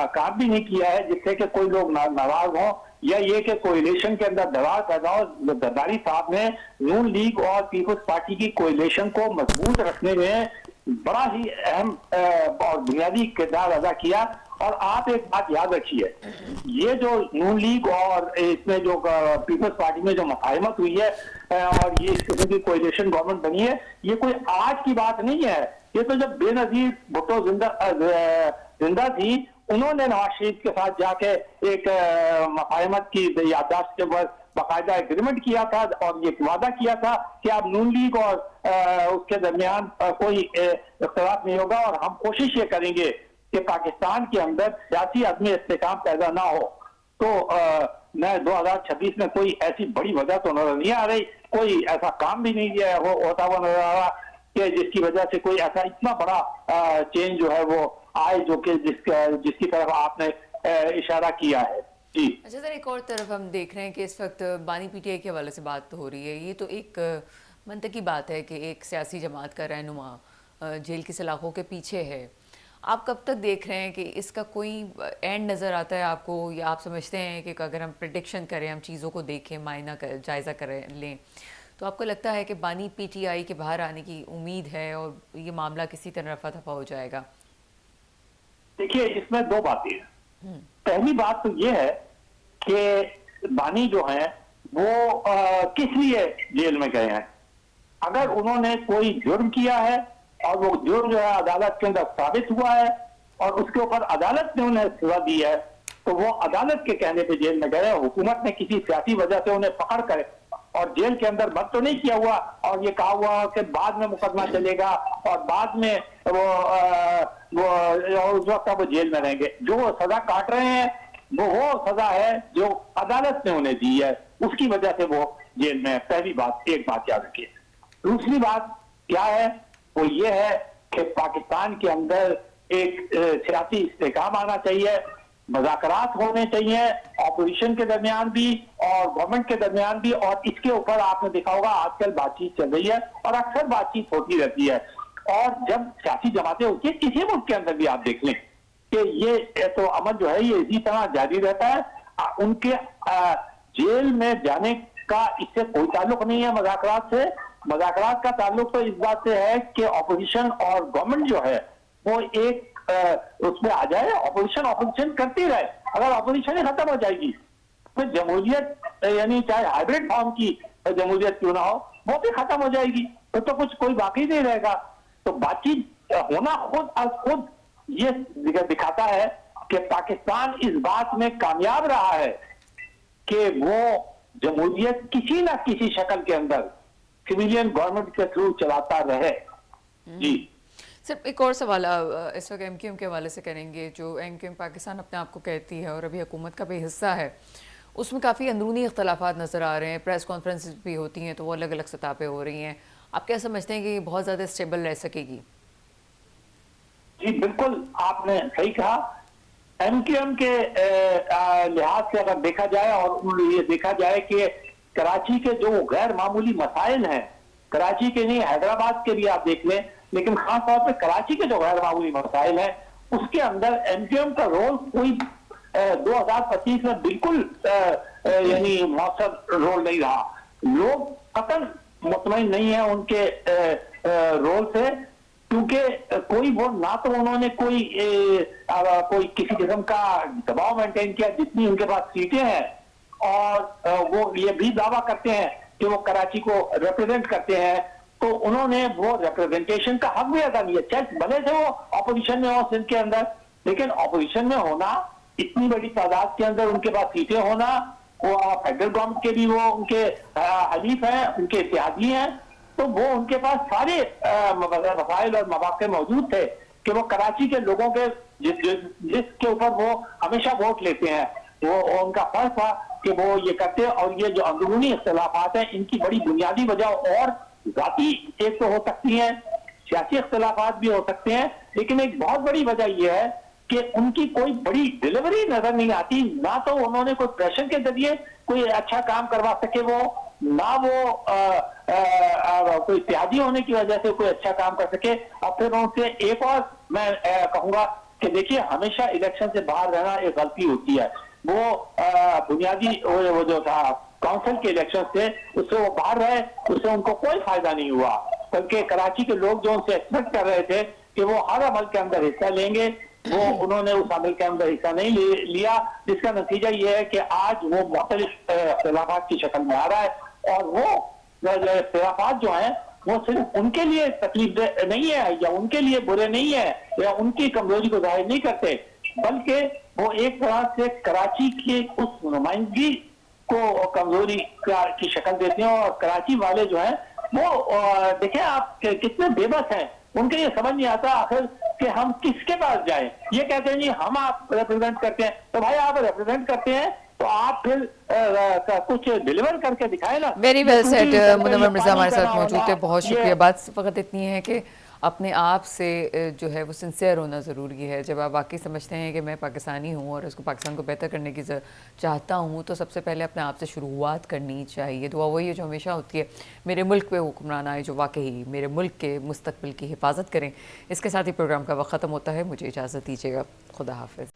काम भी नहीं किया है जिससे कि कोई लोग नाराज हो या ये कि कोalition के अंदर दरार पैदा हो। जरदारी साहब ने नून लीग और पीपल्स पार्टी की कोalition को मजबूत रखने में बड़ा ही अहम और बुनियादी किरदार अदा किया। और आप एक बात याद रखिए, ये जो नून लीग और इसमें जो पीपल्स पार्टी में जो मुफाहमत हुई है और ये इस किस्म की कोalition गवर्नमेंट बनी है, ये कोई आज की बात नहीं है। ये तो जब बेनजीर भुट्टो जिंदा थी, उन्होंने नवाज शरीफ के साथ जाके एक मुफाहमत की याददाश्त के बाद बाकायदा एग्रीमेंट किया था और ये वादा किया था कि अब नून लीग और उसके दरमियान कोई इख्तिलाफ नहीं होगा और हम कोशिश ये करेंगे कि पाकिस्तान के अंदर सियासी अदमी इस्तेकाम पैदा ना हो। तो मैं 2026 में कोई ऐसी बड़ी वजह तो नजर नहीं आ रही, कोई ऐसा काम भी नहीं होता हुआ नजर आ रहा कि जिसकी वजह से कोई ऐसा इतना बड़ा चेंज जो है वो आए, जो कि जिसकी तरफ आपने इशारा किया है। जी अच्छा सर, एक और तरफ हम देख रहे हैं कि इस वक्त बानी पीटीआई के हवाले से बात तो हो रही है। ये तो एक मंतकी बात है कि एक सियासी जमात का रहनुमा जेल की सलाखों के पीछे है। आप कब तक देख रहे हैं कि इसका कोई एंड नज़र आता है आपको, या आप समझते हैं कि अगर हम प्रेडिक्शन करें, हम चीज़ों को देखें, मायना कर जायज़ा करें लें, तो आपको लगता है कि बानी पीटीआई के बाहर आने की उम्मीद है और ये मामला किसी तरह रफा दफा हो जाएगा? देखिए, इसमें दो बातें हैं। पहली बात तो ये है कि बानी जो है वो किस लिए जेल में गए हैं। अगर उन्होंने कोई जुर्म किया है और वो जुर्म जो है अदालत के अंदर साबित हुआ है और उसके ऊपर अदालत ने उन्हें सजा दी है, तो वो अदालत के कहने पे जेल में गए। हुकूमत ने किसी सियासी वजह से उन्हें पकड़ कर और जेल के अंदर बंद तो नहीं किया हुआ और ये कहा हुआ कि बाद में मुकदमा चलेगा और बाद में वो उस वक्त वो जेल में रहेंगे। जो वो सजा काट रहे हैं वो सजा है जो अदालत ने उन्हें दी है, उसकी वजह से वो जेल में है। पहली बात, एक बात याद रखिए। दूसरी बात क्या है, वो ये है कि पाकिस्तान के अंदर एक सियासी इस्तेकाम आना चाहिए, मुज़ाकरात होने चाहिए ऑपोजिशन के दरमियान भी और गवर्नमेंट के दरमियान भी। और इसके ऊपर आपने देखा होगा आजकल बातचीत चल रही है और अक्सर बातचीत होती रहती है। और जब सियासी जमातें होती है किसी मुल्क के अंदर भी आप देख लें कि ये तो अमल जो है ये इसी तरह जारी रहता है। उनके जेल में जाने का इससे कोई ताल्लुक नहीं है मुज़ाकरात से। मुज़ाकरात का ताल्लुक तो इस बात से है कि ऑपोजिशन और गवर्नमेंट जो है वो एक उसमें आ जाए, ऑपोजिशन करती रहे। अगर ऑपोजिशन ही खत्म हो जाएगी तो जमहूरियत यानी चाहे हाइब्रिड फॉर्म की जमहूरियत क्यों ना हो वो भी खत्म हो जाएगी, तो कुछ कोई बाकी नहीं रहेगा। तो बातचीत होना खुद ये दिखाता है कि पाकिस्तान इस बात में कामयाब रहा है कि वो जमहूरियत किसी ना किसी शक्ल के अंदर सिविलियन गवर्नमेंट के थ्रू चलाता रहे। जी सिर्फ एक और सवाल इस वक्त एमक्यूएम के हवाले से करेंगे। जो एमक्यूएम पाकिस्तान अपने आप को कहती है और अभी हुकूमत का भी हिस्सा है, उसमें काफ़ी अंदरूनी इख्तलाफात नज़र आ रहे हैं। प्रेस कॉन्फ्रेंस भी होती हैं तो वो अलग अलग सतह पे हो रही हैं। आप क्या समझते हैं कि ये बहुत ज़्यादा स्टेबल रह सकेगी? जी बिल्कुल, आपने सही कहा। एमक्यूएम के लिहाज से अगर देखा जाए और ये देखा जाए कि कराची के जो गैर मामूली मसाइल हैं, कराची के नहीं हैदराबाद के भी आप देख लें, लेकिन खास तौर पे कराची के जो गैर मामूली मसाइल हैं उसके अंदर एमक्यूएम का रोल कोई 2025 में बिल्कुल यानी मौसर रोल नहीं रहा। लोग कतई मुतमईन नहीं है उनके रोल से, क्योंकि कोई वो ना तो उन्होंने कोई किसी किस्म का दबाव मेंटेन किया जितनी उनके पास सीटें हैं, और वो ये भी दावा करते हैं कि वो कराची को रिप्रेजेंट करते हैं, तो उन्होंने वो रिप्रेजेंटेशन का हक भी अदा नहीं है। चाहे भले से वो ऑपोजिशन में हो सिंध के अंदर, लेकिन ऑपोजिशन में होना, इतनी बड़ी तादाद के अंदर उनके पास सीटें होना, वो फेडरल गवर्नमेंट के भी वो उनके हलीफ हैं, उनके इत्तेहादी हैं, तो वो उनके पास सारे वसाइल और मौके मौजूद थे कि वो कराची के लोगों के जिसके ऊपर वो हमेशा वोट लेते हैं, वो उनका फर्ज था कि वो ये करते हैं। और ये जो अंदरूनी इख्तिलाफात हैं, इनकी बड़ी बुनियादी वजह और जाती एक तो हो सकती है, सियासी इख्तिलाफात भी हो सकते हैं, लेकिन एक बहुत बड़ी वजह यह है कि उनकी कोई बड़ी डिलीवरी नजर नहीं आती। ना तो उन्होंने कोई प्रेशर के जरिए कोई अच्छा काम करवा सके, वो ना वो कोई इत्यादी होने की वजह से कोई अच्छा काम कर सके। और फिर उनसे एक और मैं कहूंगा कि देखिए, हमेशा इलेक्शन से बाहर रहना एक गलती होती है। वो बुनियादी वो जो था काउंसिल के इलेक्शन से, उससे वो बाहर रहे, उससे उनको कोई फायदा नहीं हुआ। बल्कि कराची के लोग जो उनसे एक्सपेक्ट कर रहे थे कि वो हर अमल के अंदर हिस्सा लेंगे, वो उन्होंने उस अमल के अंदर हिस्सा नहीं लिया, जिसका नतीजा ये है कि आज वो मुख्तलिफ इख्तिलाफात की शक्ल में आ रहा है। और वो इख्तिलाफात जो है वो सिर्फ उनके लिए तकलीफ नहीं है, या उनके लिए बुरे नहीं है, या उनकी कमजोरी को जाहिर नहीं करते, बल्कि वो एक तरह से कराची की उस नुमाइंदगी को कमजोरी की शक्ल देते हैं। और कराची वाले जो है वो देखें आप कितने बेबस हैं, उनके ये समझ नहीं आता आखिर कि हम किसके पास जाएं। ये कहते हैं जी हम आप रिप्रेजेंट करते हैं, तो भाई आप रिप्रेजेंट करते हैं तो आप फिर कुछ डिलीवर करके दिखाए ना। Very well said Munawar Mirza हमारे पानी साथ का मौजूद थे, बहुत ये- शुक्रिया। बात फ़कत इतनी है कि अपने आप से जो है वो सिंसियर होना ज़रूरी है। जब आप वाकई समझते हैं कि मैं पाकिस्तानी हूँ और उसको पाकिस्तान को बेहतर करने की चाहता हूँ, तो सबसे पहले अपने आप से शुरुआत करनी चाहिए। दुआ वही है जो हमेशा होती है, मेरे मुल्क पे हुक्मरान आए जो वाकई मेरे मुल्क के मुस्तकबिल की हिफाजत करें। इसके साथ ही प्रोग्राम का वक्त ख़त्म होता है, मुझे इजाज़त दीजिएगा। खुदा हाफिज़।